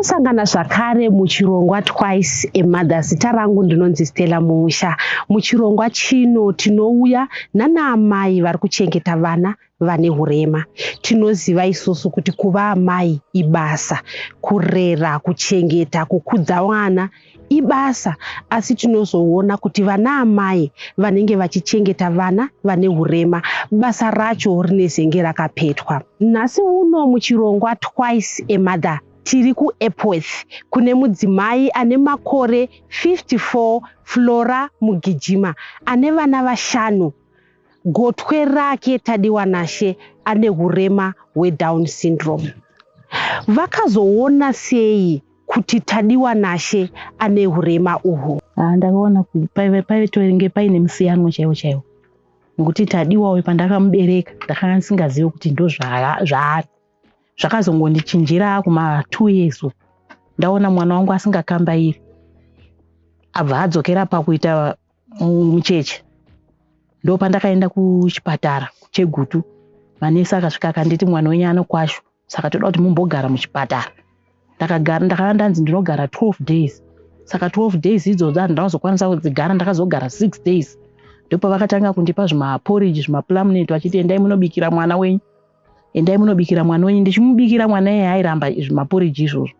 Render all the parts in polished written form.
Tinosangana zvakare muchirongwa Twice a Mother. Zita rangu ndinonzi Stella Musha. Muchirongwa chino tinouya nana amai vari kuchengeta vana vane hurema. Tinoziva isusu kuti kuva amai ibasa, kurera, kuchengeta, kukudza vana ibasa, asi tinozoona kuti vana amai vanenge vachichengeta vana vane hurema basa racho rine zenge rakapetwa. Nhasi uno muchirongwa Twice a Mother tiri kuEpworth kune mudzimai ane makore 54, Flora Mugijima, ane vana vashanu. Gotwe rake Tadiwa Nashe ane hurema hweDown syndrome. Vakazoona sei kuti Tadiwa Nashe ane hurema uhwu? Ndakaona kuti paive paine musiyano chaiwo. Nokuti Tadiwa uyu pandakamubereka ndakanga ndisingazivi kuti ndo zvaari. Zvakazongondichinjira kuma 2 years. Ndaona mwana wangu asingakambairi. Abva adzokera pakuita mucheche. Ndo pandakaenda kuchipatara chegutu. Manesi akasvika akanditi mwana wenyu ano kwashu. Saka toda kuti mumbogara muchipatara. Ndakanga ndanzi ndinogara 12 days. Saka 12 days idzodzo handinazokwanisa kudzigara, ndakazogara 6 days. Ndipo vakatanga kundipa zvimaporridge, zvimaplumnet vachiti endai munobikira mwana wenyu. Endai munobikira mwana wenyu. Ndichimubikira mwana iye airamba zvimaporridge izvozvo.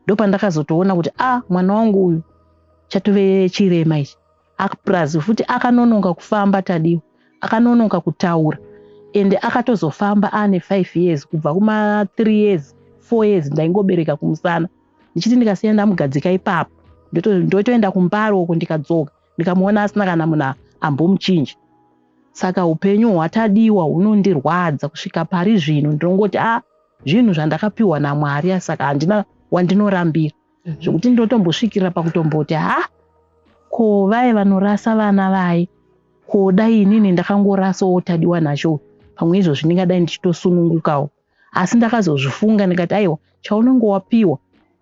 Ndipo ndakazotoona kuti mwana wangu uyu chatove chirema ichi. Plus futi akanonoka kufamba Tadiwa. Akanonoka kutaura. Ende akatozofamba ane 5 years kubva kuma 3 years, 4 years ndaingobereka kumusana. Ndichiti ndikasiya ndamugadzika ipapo. Ndotoenda kuMbaro uko ndikadzoka. Ndikamuona asina kana munhu ambomuchinja. Saka upenyu hwaTadiwa hunondirwadza kusvika pari zvino. Ndinongoti zvinhu zvandakapiwa naMwari, saka handina wandinorambira. Zvokuti ndotombosvikira pakutomboti ko vai vanorasa vana vai, ko dai inini ndakangorasawo Tadiwa Nashe. Pamwe izvozvo ndingadai ndichitosunungukawo. Asi ndakazozvifunga ndikati aiwa, chaunenge wapiwa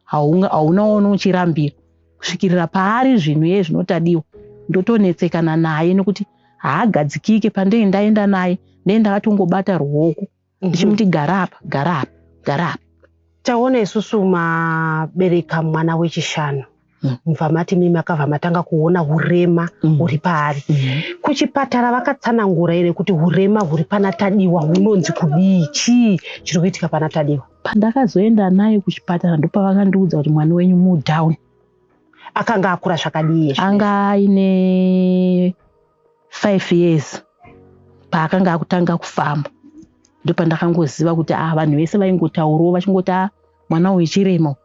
haunawo uchirambira. Kusvikirira paari zvino iye zvinotadiwa ndotonetsekana naye nokuti haagadzikike. Pandei ndaenda naye ndakatongobata ruoko ndichimuti gara apa. Taona isusu mabereka mwana wechishanu. Mubva mati mimi makabva matanga kuona hurema huri paari. Kuchipatara vakatsanangura ere kuti hurema huri pana Tadiwa hunonzi kudii? Chii chiri kuitika pana Tadiwa? Pandakazoenda naye kuchipatara ndopavakandiudza kuti mwana wenyu mudown. Akanga akura zvakadii? Anga aine 5 years paakanga akutanga kufamba. Ndipo ndakangoziva kuti vanhu vese vaingotaurawo vachingoti mwana uyu chirema.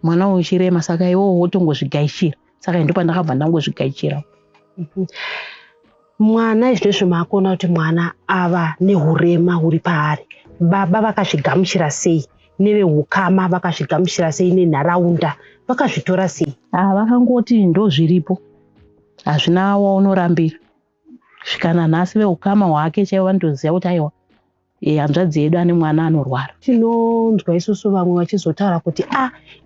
Mwana uyu chirema, saka iwo wotongozvigaishira. Saka ndipo ndakabva ndangozvigaishira. Mwana izvozvo maakona kuti mwana ava nehurema huri paari. Baba vakazvigamuchira sei? Nevehukama vakazvigamuchira sei? Nenharaunda vakazvitora sei? Vakangoti ndo zviripo. Hazvina waunorambira. Svikana nhasi vehukama hwake chaivo vandoziva kuti aiwa hanzvadzi yedu ane mwana anorwara. Tinonzwa isusu vamwe vachizotaura kuti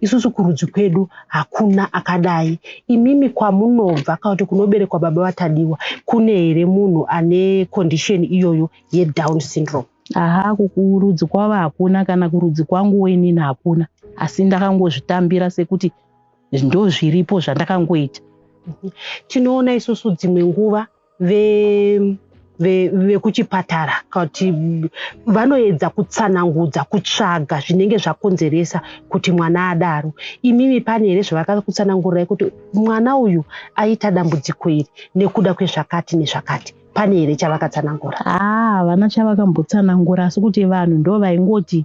isusu kurudzi kwedu hakuna akadai. Imimi kwamunobva kuti kunoberekwa baba vaTadiwa kune here munhu ane condition iyoyo yeDown syndrome? Kurudzi kwavo hakuna, kana kurudzi kwangu wenini hakuna. Asi ndakangozvitambira sekuti ndo zviripo zvandakangoita. Tinoona isusu dzimwe nguva vekuchipatara kuti vanoedza kutsanangudza, kutsvaga zvinenge zvakonzeresa kuti mwana adaro. Imimi pane here zvavakakutsanangurai kuti mwana uyu aita dambudziko iri nekuda kwezvakati nezvakati? Pane here chavakatsanangura? Havana chavakambotsanangura, asi kuti vanhu ndo vaingoti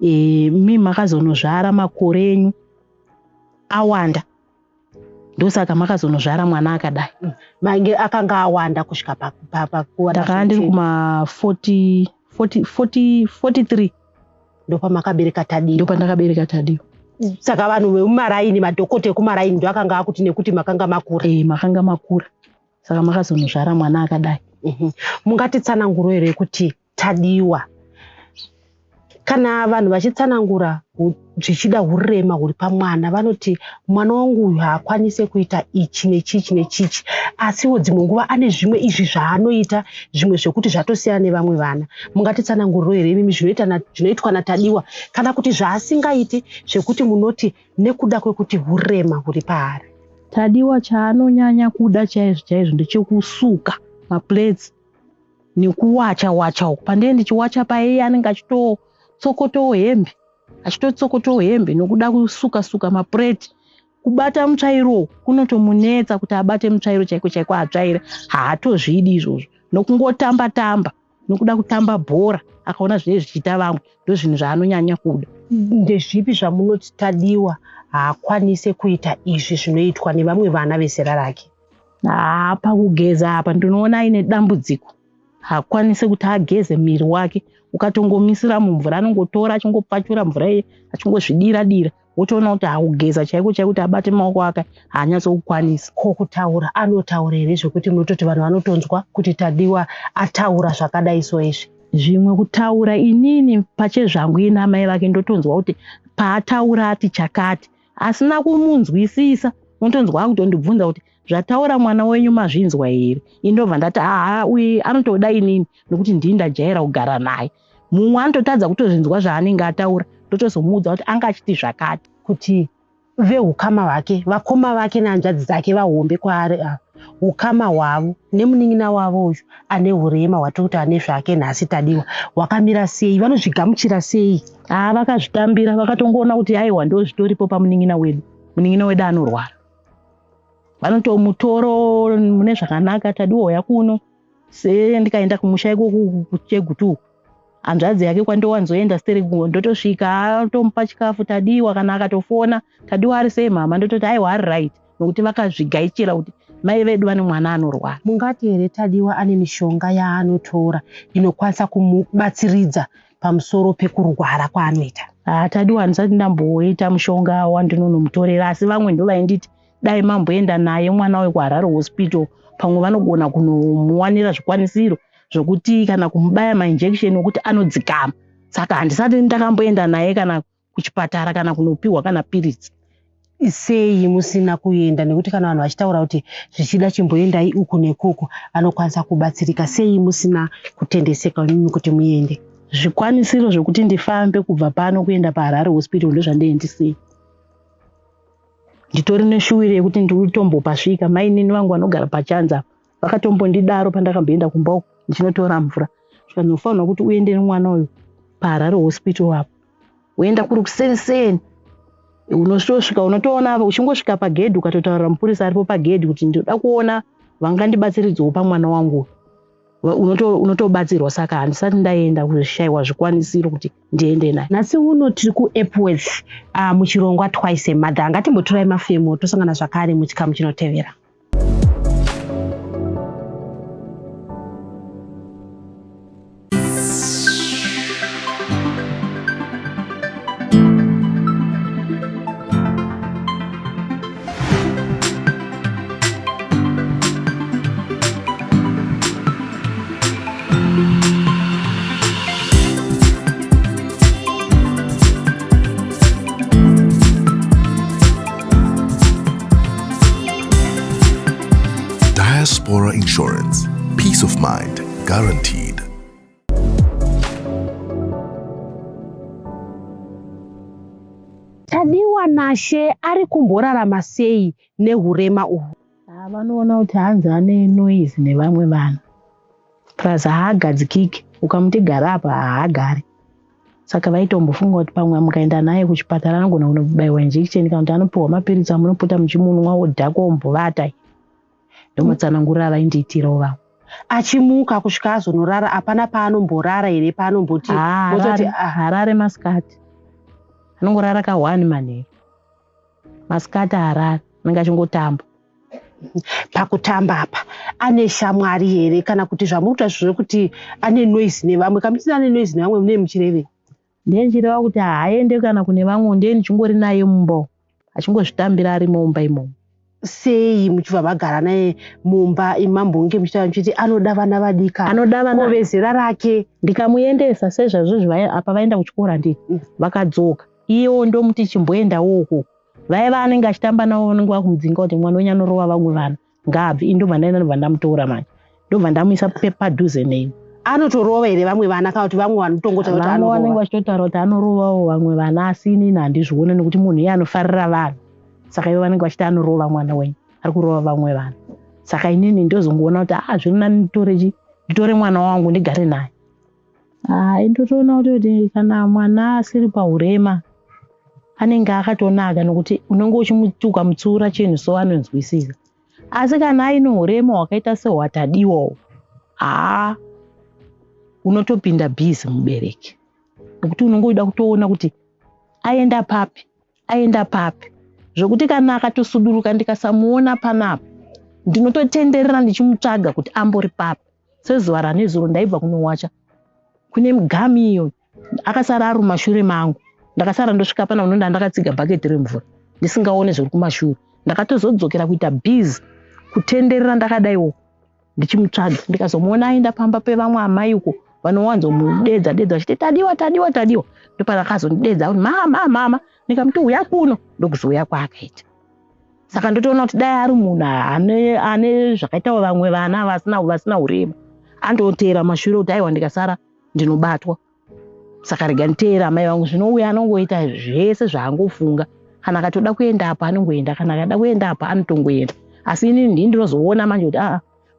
mimi makazonozvara makore enyu awanda, ndosaka makazonozvara mwana akadai. Mange akanga awanda kusvika pakuwanda? Ndakanga ndiri kuma 43. Ndopa makabereka Tadiwa? Ndopa ndakabereka Tadiwa. Saka vanhu vemumaraini, madhokota ekumaraini ndo akanga akuti nekuti makanga makura? Makanga makura, saka makazonozvara mwana akadai. Mungatitsananguro here kuti Tadiwa Kana vanhu vachitsanangura zvichida hurema huri pamwana vanoti mwana wangu uyu haakwanise kuita ichi nechichi nechichi, asiwo dzimwe nguva ane zvimwe izvi zvaanoita zvimwe zvekuti zvatosiyana nevamwe vana. Mungatitsananguriro here imimi zvinoitwa naTadiwa kana kuti zvaasingaiti zvekuti munoti nekuda kwekuti hurema huri paari? Tadiwa chaanonyanya kuda chaizvo ndechekusuka maplates nekuwacha uku. Pandee ndichiwacha paiye anenge achitotsokotawo hembe nokuda kusuka maplate. Kubata mutsvairo kunotomunetsa kuti abate mutsvairo chaiko atsvaire. Haatozvidi izvozvo. Nokungotamba nokuda kutamba bhora akaona zvinenge zvichiita vamwe ndozvinhu zvaanonyanya kuda. Ndezvipi zvamunoti Tadiwa haakwanise kuita izvi zvinoitwa nevamwe vana vezera rake? Pakugeza apa ndinoona aine dambudziko. Haakwanise kuti ageze miri wake. Ukatongomisira mumvura anongotora achingopfachura mvura iye achingozvidira wotoona kuti hakugeza chaiko kuti abate maoko ake haanyatsokukwanisa. Kutaura anotaura here zvekuti munototi vanhu vanotonzwa kuti Tadiwa ataura zvakadai so izvi? Zvimwe kutaura inini pachezvangu ina amai vake ndotonzwa kuti paataura ati chakati asina kumunzwisisa. Unotonzwa kutondibvunza kuti zvataura mwana wenyu mazvinzwa here? Indobva ndati uyu anotoda inini nokuti ndini ndajaira kugara naye. Mumwe anototadza kutozvinzwa zvaanenge ataura ndotozomuudza kuti anga achiti zvakati. Kuti vehukama hwake vakoma vake nehanzvadzi dzake vahombe kwaari ukama hwavo nemunin'ina wavo uyu ane hurema hwatoti ane zvake nhasi Tadiwa hwakamira sei? Vanozvigamuchira sei? Vakazvitambira vakatongoona kuti aiwa ndo zvitoripo pamunin'ina wedu. Munin'ina wedu anorwara. Vanotomutoro mune zvakanaka Tadiwa yakuno. Ndikaenda kumusha iko kuChegutu hanzvadzi yake kwandowanzoenda stereo ndotosvika atomupa chikafu Tadiwa kana akatofona Tadiwa ari sei mama ndototi aiwa ari right nokuti vakazvigaichira kuti mai vedu vane mwana anorwara. Mungati here Tadiwa ane mishonga yaanotora inokwanisa kumubatsiridza pamusoro pekurwara kwaanoita? Tadiwa handisati ndamboita mushonga wandinonomutorera, asi vamwe ndo vainditi dai mamboenda naye mwana we kuHarare hospital pamwe vanogona kunomuwanira zvikwanisiro zvokuti kana kumubaya mainjection okuti anodzikama. Saka handisati ndakamboenda naye kana kuchipatara kana kunopiwa kana piritsi. Sei musina kuenda? Nekuti kana vanhu vachitaura kuti zvichida chimboendai uku nekuku anokwanisa kubatsirika. Sei musina kutendeseka mimi kuti muende? Zvikwanisiro zvokuti ndifambe kubva pano kuenda paHarare hospital ndozvandiendisei. Nditori neshuwiro yekuti nditombopasvika. Mai nini vangu vanogara paChanza vakatombondidaro pandakamboenda kumba uko ndichinotora mvura. Zvinofanirwa kuti uende nemwana uyu paHarare hospital apo. Uenda kuri kuseriseni. Unosvika unotoona apa uchingosvika pagedhi ukatotaurira mupurisa aripo pagedhi kuti ndoda kuona vangandibatsiridzawo pamwana wangu. Unotobatsirwa. Saka handisati ndaenda kuzvishaiwa zvikwanisiro kuti ndiende naye. Nhasi uno tiri kuEpworth muchirongwa Twice a Mother. Ngatimbotorai mafemo tosangana zvakare muchikamu chinotevera. Diaspora Insurance. Peace of mind guaranteed. Tadiwa nashe ari kumborarama sei nehurema uhu? Vanoona kuti hanzi ane noise nevamwe vanhu. Plus haagadzikiki. Ukamuti gara apa haagari. Saka vaitombofunga kuti pamwe mukaenda naye kuchipatara anogona kunobaiwa injection kana kuti anopiwa mapiritsi amunopota muchimunwa wodhakwa wombovata. Ndomutsanangurira vaindiitirawo vamwe. Achimuka kusvika azonorara apana paanomborara here paanomboti Harare masikati. Anongorara ka1 manheru. Masikati Harare anenge achingotamba. Pakutamba apa ane shamwari here kana kuti zvamurikuta zvekuti ane noise nevamwe? Kamuti ane noise nevamwe mune muchireve? Ndenjireva kuti haaende kana kune vamwe, ndiye ndichingori naye mumba achingozvitambira ari mumba imomo. sei muchibva magara naye mumba imambonge muchitaura muchiti anoda vana vadika, anoda vana vezera rake? Ndikamuendesa sezvazvo apa vaenda kuchikora nditi vakadzoka, iyewo ndomuti chimboendawo uko vaiva anenge achitamba navo vanenge vakumudzinga kuti mwana wenyu anorova vamwe vana ngabvi, ndobva ndobva ndamutora manje, ndobva ndamuisa padhuze neyi. Anotorova here vamwe vana kana kuti vamwe vanotongota kuti vamwe vanenge vachitotaura kuti anorovawo vamwe vana, asi inini handizviona nekuti munhu iye anofarira vanhu, saka ivo vanenge vachiti anorova mwana wenyu, ari kurova vamwe vanhu. Saka inini ndozongoona kuti zviri nditore mwana wangu ndigare naye. Ndotoona kuti kana mwana asiri pahurema anenge akatonaka nokuti unenge uchimutuka mutsura chinhu so anonzwisisa. Asi kana aine hurema hwakaita sehwatadiwawo, unotopinda bhizi mubereki, nokuti unenge uida kutoona kuti aenda papi, zvokuti kana akatosuduruka ndikasamuona panapa ndinototenderera ndichimutsvaga kuti ambori papi. Sezuva ranezuro ndaibva kunowacha kune mugami iyo, akasara ari mumashure mangu, ndakasara ndosvika pana unonda ndakatsiga bhaketi remvura ndisingaone zviri kumashure. Ndakatozodzokera kuita bhizi kutenderera ndakadaiwo ndichimutsvaga, ndikazomuona aenda pamba pevamwe amai uko vanowanzomudedza vachiti tadiwa. Ndopaakazondidedza kuti mama, ndikamuti uya kuno, ndokuzouya kwaakaita. Saka ndotoona kuti dai ari munhu ane zvakaitawo vamwe vana vasina hurema, andoteera mashure kuti aiwa ndikasara ndinobatwa. Saka rega nditeera amai vangu, zvinouya anongoita zvese zvaangofunga. Kana akatoda kuenda apa anongoenda, kana akada kuenda apa anotongoenda. Asi inini ndini ndinozoona manje kuti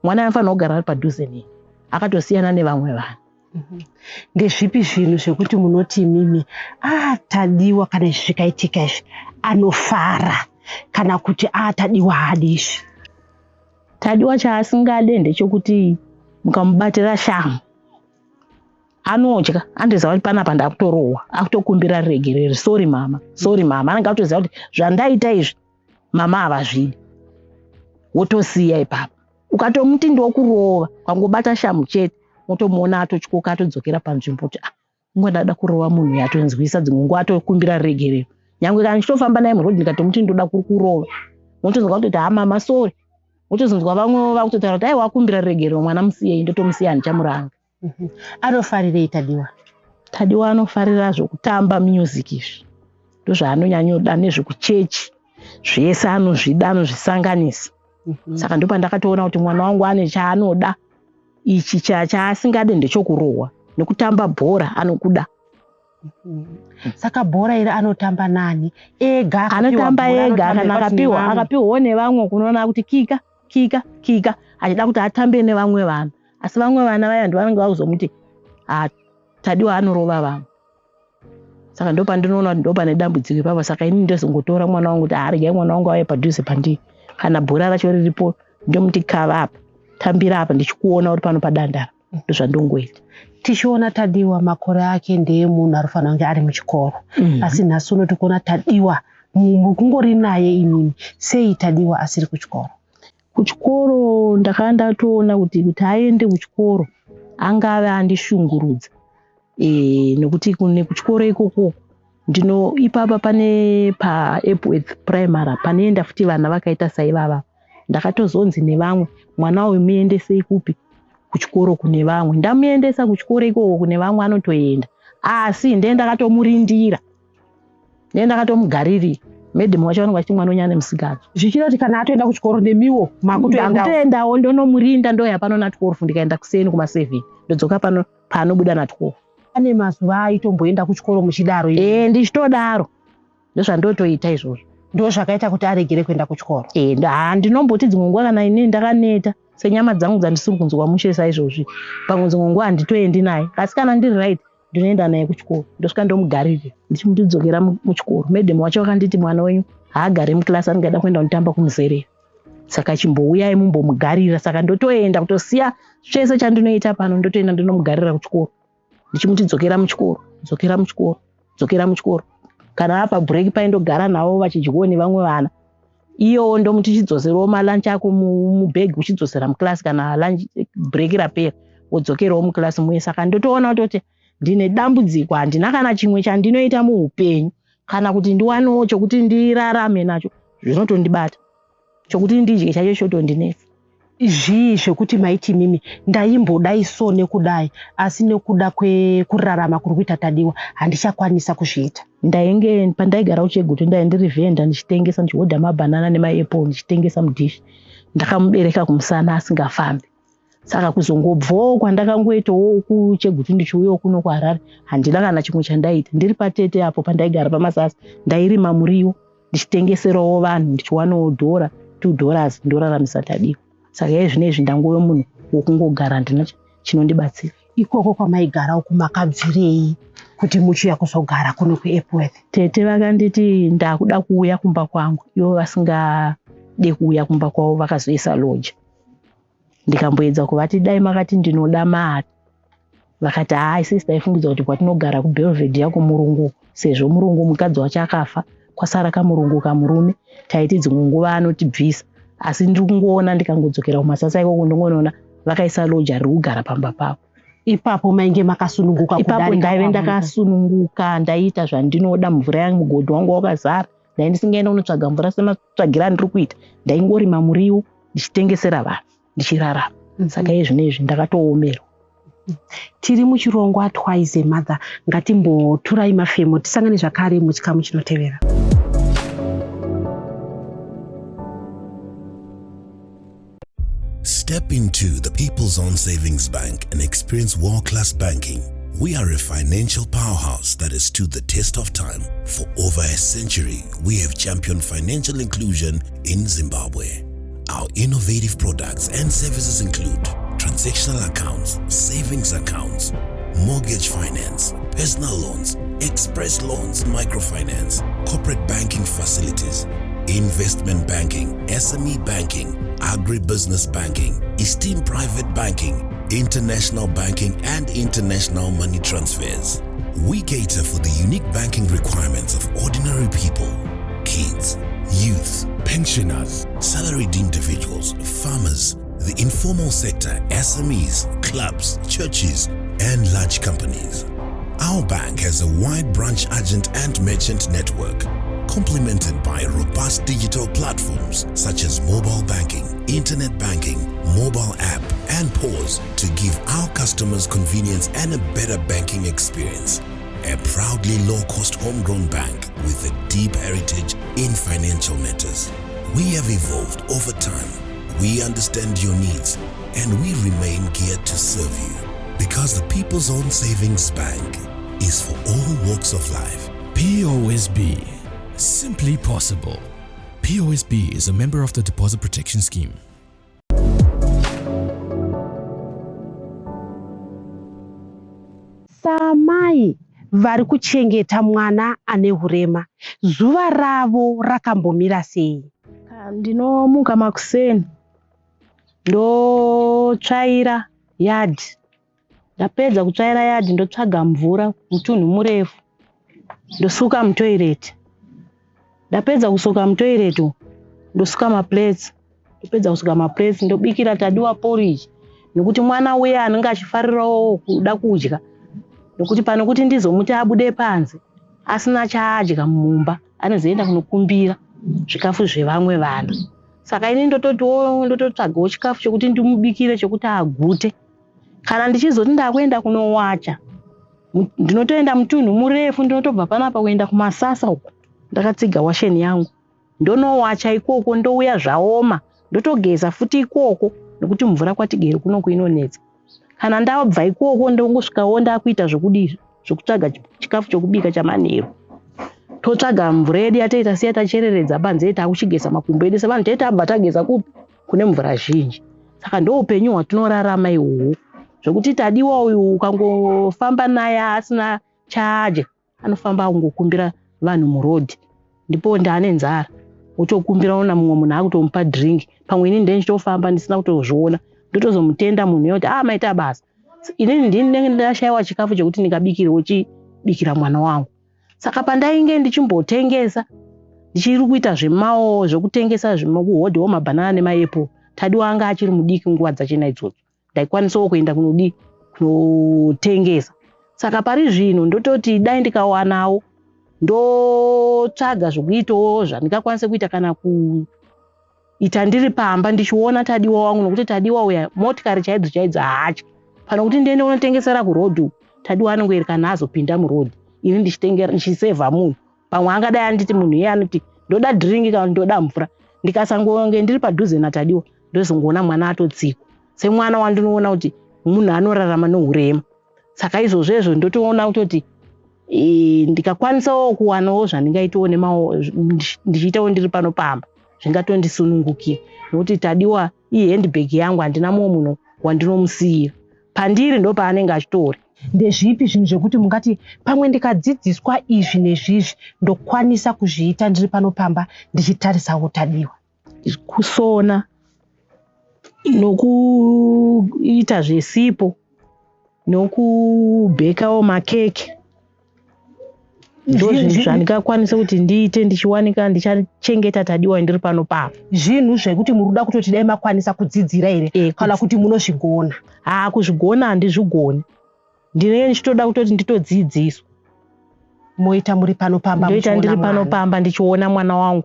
mwana anofanira kugara ari padhuze neni, akatosiyana nevamwe vanhu. Ndezvipi zvinhu zvekuti munoti imimi tadiwa kana izvi zvikaitika izvi anofara, kana kuti tadiwa haadi izvi? Tadiwa chaasingade ndechekuti mukamubatira shamhu anotya, andoziva kuti panapa ndakutorohwa, akutokumbira riregerere, sori mama. Anenge atoziva kuti zvandaita izvi mama havazvidi, wotosiya ipapo. Ukatomuti ndokurova, kwangobata shamhu chete, motomuona atotyoka, atodzokera panzvimbo kuti ungadada kurova munhu yatonzwisa, dzimwe nguva atokumbira riregerero. Nyangwe kana ndichitofamba naye murodhi ndikatomuti ndoda kurova, motozonzwa kuti mama sori, motozonzwa vamwe vakutotaura kuti wakumbira riregerero mwana musiyei, ndotomusiya handichamuranga. Anofarirei tadiwa? Tadiwa anofarira zvokutamba music izvi, ndozvaanonyanyoda, nezvekuchechi zvese anozvida, anozvisanganisa. Saka ndipo ndakatoona kuti mwana wangu ane chaanoda, ichi chaasingade ndechokurohwa, nekutamba bhora anokuda. Saka bhora iri anotamba nani? Ega? Anotamba ega, kana akapiwawo nevamwe kunoona kuti kika, achida kuti atambe nevamwe vanhu. Asi vamwe vana vaya vanenge vakuzomuti tadiwa anorova vamwe. Saka ndopandinoona kuti ndopane dambudziko ipapo. Saka inini ndozongotora mwana wangu kuti regai mwana wangu auye padhuze pandii. Kana bhora racho riripo ndomuti kava apa, tambira apa, ndichikuona uri pano padandara. Ndozvandongoita. Tichiona tadiwa makore ake ndeye munhu anofanira kunge ari muchikoro. Asi nhasi uno tikuona tadiwa kungori naye imimi. Sei tadiwa asiri kuchikoro? Kuchikoro ndakandatoona kuti aende kuchikoro angave andishungurudza. Nekuti kune kuchikoro ikoko ipapa pane paEpworth primary panoenda futi vana vakaita saivava. Ndakatozonzi nevamwe mwana uyu muendesei kupi? Kuchikoro kune vamwe. Ndamuendesa kuchikoro ikoko kune vamwe anotoenda. Asi ndakatomurindira, ndakatomugaririra. Medhemu wacho vanenge vachiti mwana unyane musikadzi. Zvichida kuti kana atoenda kuchikoro nemiwo makutoendawo, ndonomurinda ndoya pano na12 ndikaenda kuseni kuma7 ndodzoka pano paanobuda na12. Ane mazuva aitomboenda kuchikoro muchidaro? Ndichitodaro, ndozvandotoita izvozvo. Ndozvakaita kuti aregere kuenda kuchikoro? Ndinomboti dzimwe nguva kana inini ndakaneta senyama dzangu dzandisiri kunzwa mushe saizvozvi, pamwe dzimwe nguva handitoendi naye. Asi kana ndiri right ndinoenda naye kuchikoro, ndosvika ndomugaririra ndichimudzokera muchikoro. Medhemu wacho akanditi mwana wenyu haagari mukilasi, anongada kuenda kundotamba kumuzerera. Saka chimbouyai mumbomugarira. Saka ndotoenda kutosiya zvese chandinoita pano, ndotoenda ndinomugarira kuchikoro. Ndichimuti dzokera muchikoro. Kana apa break paindogara navo vachidyiwo nevamwe vana. Iyo ndomuti chidzoserawo malunch ako mubhegi uchidzosera mukilasi kana lunch break rapera wodzokerawo mukilasi muye. Saka ndotoona kuti ndine dambudziko, handina kana chimwe chandinoita muupenyu kana kuti ndiwanewo chokuti ndirarame nacho, zvinotondibata. chokuti ndidye chacho chotondinesa. Izvi zvekuti maiti mimi ndaimbodai so nekudai asi nekuda kurarama kuri kuita Tadiwa handichakwanisa kuzviita. Ndainge pandaigara kuChegutu ndaindiri vhenda ndichitengesa ndichihodha mabhanana nemaapple ndichitengesa mudhishi. Ndakamubereka kumusana asingafambi. Saka kuzongobvawo kwandakangoitawo kuChegutu ndichiuyawo kuno kuHarare handina kana chimwe chandaita. Ndiri patete apo pandaigara pamasasa ndairima muriwo ndichitengeserawo vanhu ndichiwanawo $2 ndoraramisa Tadiwa. Saka zvinezvi ndangove munhu wokungogara ndina chinondibatsira. Ikoko kwamaigara uku makabvirei kuti muchiuya kuzogara kuno kuEpworth? Tete vakanditi ndakuda kuuya kumba kwangu, ivo vasingade kuuya kumba kwavo vakazoisa lodge. Ndikamboedza kuvati dai makati ndinoda mari. Vakati hai sisi taifungidza kuti kwatinogara kuBelvedere yako murungu, sezvo murungu mukadzi wacho akafa kwasara kamurungu kamurume taiti dzimwe nguva anotibvisa. Asi ndiri kungoona ndikangodzokera kumasasa ikoko ndingoona vakaisa lodge ari kugara pamba pavo. Ipapo mainge makasununguka kudarika? Ipapo ndaive ndakasununguka, ndaita zvandinoda, mvura yangu mugodhi wangu wakazara. Ndai ndisingaenda kunotsvaga mvura sematsvagira ndiri kuita. Ndaingorima muriwo ndichitengesera vanhu ndichirarama. Saka zvinezvi ndakatoomerwa. Tiri muchirongwa Twice a Mother, ngatimboturai mafemo tisangane zvakare muchikamu chinotevera. Step into the People's Own Savings Bank and experience world-class banking. We are a financial powerhouse that has stood the test of time. For over a century, we have championed financial inclusion in Zimbabwe. Our innovative products and services include transactional accounts, savings accounts, mortgage finance, personal loans, express loans, microfinance, corporate banking facilities, investment banking, SME banking, agribusiness banking, esteemed private banking, international banking, and international money transfers. We cater for the unique banking requirements of ordinary people, kids, youth, pensioners, salaried individuals, farmers, the informal sector, SMEs, clubs, churches, and large companies. Our bank has a wide branch agent and merchant network, complemented by robust digital platforms such as mobile banking, internet banking, mobile app, and POS to give our customers convenience and a better banking experience. A proudly low-cost homegrown bank with a deep heritage in financial matters. We have evolved over time. We understand your needs and we remain geared to serve you because the People's Own Savings Bank is for all walks of life. POSB. Simply possible. POSB is a member of the Deposit Protection Scheme. Samai vari kuchengeta mwana ane hurema, zuva ravo rakambomira sei? Ndinomuka makuseni ndotsvaira yadhi. Ndapedza kutsvaira yadhi ndotsvaga mvura mutunhu murefu ndosuka mutoireti. Ndapedza kusuka mutoireti ndosuka maplates. Ndapedza kusuka maplates ndobikira Tadiwa porridge nekuti mwana uya anenge achifarirawo kuda kudya. Nokuti pano kuti ndizomuti abude panze asina chaadya mumba, anozoenda kunokumbira zvikafu zvevamwe vanhu. Saka ini ndototsvagawo chikafu chokuti ndimubikire chokuti agute. Kana ndichizoti ndakuenda kunowacha, ndinotoenda mutunhu murefu, ndinotobva panapa kuenda kumasasa uko. Ndakatsiga washeni yangu ndonowacha ikoko, ndouya zvaoma ndotogeza futi ikoko nokuti mvura kwatigere kuno kuinonetsa. Kana ndabva ikoko ndongosvikawo ndakuita zvokutsvaga chikafu chokubika chamanheru. Totsvaga mvura yedu yataita siya tachereredza panze takuchigeza makumbo edu sevanhu tete abva tageza kupi kune mvura zhinji. Saka ndoupenyu hwatinorarama ihwohwo, zvokuti Tadiwa uyu ukangofamba naye asina chaadya anofamba kungokumbira vanhu murodhi, ndipo ndane nzara wotokumbira ona mumwe munhu akutomupa drink. Pamwe ini ndichitofamba ndisina kutozviona ndotozomutenda munhu yoti maita basa. Inini ndinenge ndashayiwa chikafu chokuti ndingabikirwo chibikira mwana wangu. Saka pandainge ndichimbotengesa ndichiri kuita zvemawo zvokutengesa kuhodhiwo mabhanana nemaapple, Tadiwa anga achiri mudiki nguva dzachena idzodzo, ndaikwanisawo kuenda kunotengesa. Saka pari zvino ndototi dai ndikawanawo ndotsvaga zvokuitawo zvandingakwanisa kuita kana ita ndiri pamba ndichiona tadiwa wangu, nokuti tadiwa uya motikari chaidzo hacho. Pano kuti ndiende unotengesera kurodhi, tadiwa anenge kana azopinda murodhi, ini ndichisevha munhu. Pamwe angadai anditi munhu iye anoti ndoda dhiringi kana ndoda mvura, ndikasangonge ndiri padhuze natadiwa ndozongoona mwana atotsikwa. Semwana wandinoona kuti munhu anorarama nehurema. Saka izvozvo ndotoona kuti ndikakwanisawo kuwanawo zvandingaitawo ndichiitawo ndiri pano pamba, zvingatondisunungukira. Nokuti tadiwa handbag yangu handina mumwe munhu wandinomusiyira. Pandiri ndo paanenge achitori. Ndezvipi zvinhu zvekuti mungati pamwe ndikadzidziswa izvi nezvizvi ndokwanisa kuzviita ndiri pano pamba ndichitarisawo tadiwa? Kusona nokuita zvesipo nokubhekawo makeke ndozvinhu zvandingakwanisa kuti ndiite ndichiwanika ndichachengeta tadiwa ndiri pano pamba. Zvinhu zvekuti muri kuda kutoti dai makwanisa kudzidzira here kana kuti munozvigona? Kuzvigona handizvigoni, ndinenge ndichitoda kutoti nditodzidziswa. Moita muri pano pamba? Ndoita ndiri pano pamba ndichiona mwana wangu,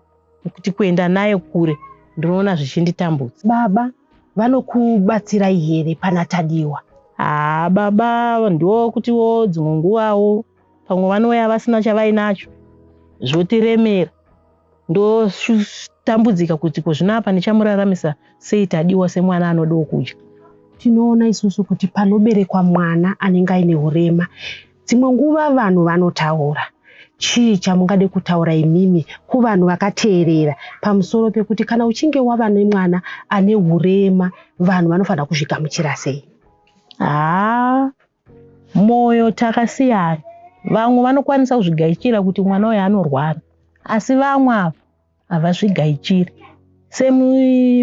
kuti kuenda naye kure ndinoona zvichinditambudza. Baba vanokubatsirai here pana tadiwa? Baba ndo kutiwo dzimwe nguvawo pamwe vanouya vasina chavainacho zvotiremera, ndotambudzika kuti kozvinapa ndichamuraramisa sei tadiwa semwana anodawo kudya. Tinoona isusu kuti panoberekwa mwana anenge aine hurema, dzimwe nguva vanhu vanotaura. Chii chamungade kutaura imimi kuvanhu vakateerera pamusoro pekuti kana uchinge wava nemwana ane hurema vanhu vanofanira kuzvigamuchira sei? Moyo takasiyana. Vamwe vanokwanisa kuzvigaichira kuti mwana uyu anorwara, asi vamwe ava havazvigaichiri.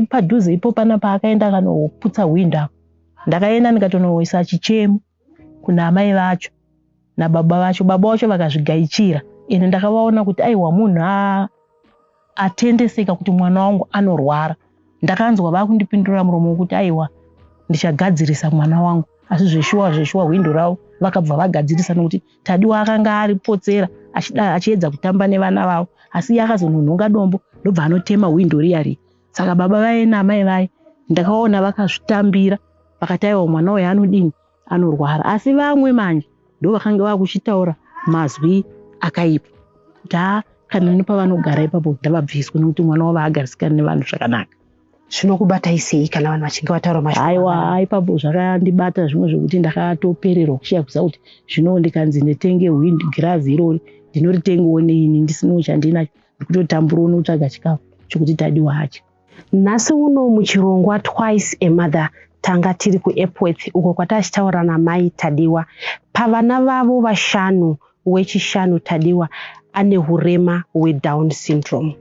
Padhuze ipo pana paakaenda kanoputsa hwindo apo, ndakaenda ndikatonoisa chichemo kuna amai vacho nababa vacho. Baba vacho vakazvigaichira, ende ndakavaona kuti aiwa munhu atendeseka kuti mwana wangu anorwara. Ndakanzwa vakundipindura muromo kuti aiwa ndichagadzirisa mwana wangu, asi zveshuwa hwindo ravo vakabva vagadzirisa, nokuti tadiwa akanga aripotsera achiedza kutamba nevana vavo, asi yakazononhonga dombo ndobva anotema hwindo riyari. Saka baba vaye namai vaye ndakaona vakazvitambira, vakati aiwa mwana uyu anodini, anorwara. Asi vamwe manje ndo vakanga vakuchitaura mazwi akaipa kuti kana nepavanogara ipapo ndavabviswe, nokuti mwana wavo agarisikana nevanhu zvakanaka. Zvinokubatai sei kana vanhu vachinge vataura mashoko? Ipapo zvakandibata zvimwe zvokuti ndakatopererwa kushiya kuziva kuti zvino ndikanzi nditenge girazi irori ndinoritengewo neini ndisinawo chandinacho, ndikutotamburawo nokutsvaga chikafu chokuti tadiwa hacho. Nhasi uno muchirongwa Twice a Mother tanga tiri kuEpworth uko kwatachitaura namai tadiwa. Pavana vavo vashanu, wechishanu tadiwa ane hurema hweDown syndrome,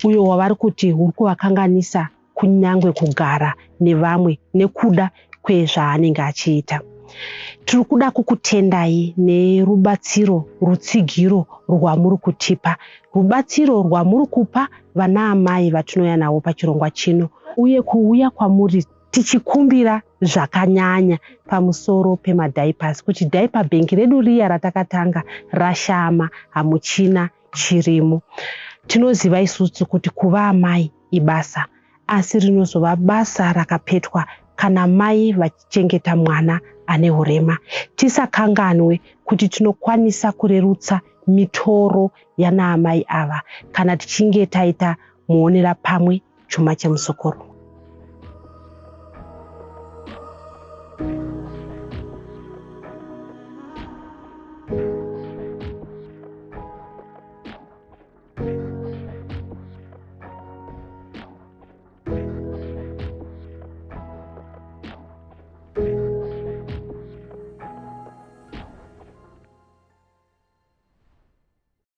uyo wavari kuti huri kuvakanganisa kunyangwe kugara nevamwe nekuda kwezvaanenge achiita. Tiri kuda kukutendai nerubatsiro rutsigiro rwamuri kutipa, rubatsiro rwamuri kupa vana amai vatinouya navo pachirongwa chino, uye kuuya kwamuri tichikumbira zvakanyanya pamusoro pemadhaipasi, kuti dhaipa bhengi redu riya ratakatanga rashama, hamuchina chirimo. Tinoziva isusu kuti kuva amai ibasa, asi rinozova basa rakapetwa kana mai vachichengeta mwana ane hurema. Tisakanganwe kuti tinokwanisa kurerutsa mitoro yana amai ava kana tichinge taita muonera pamwe chuma chemusokoro.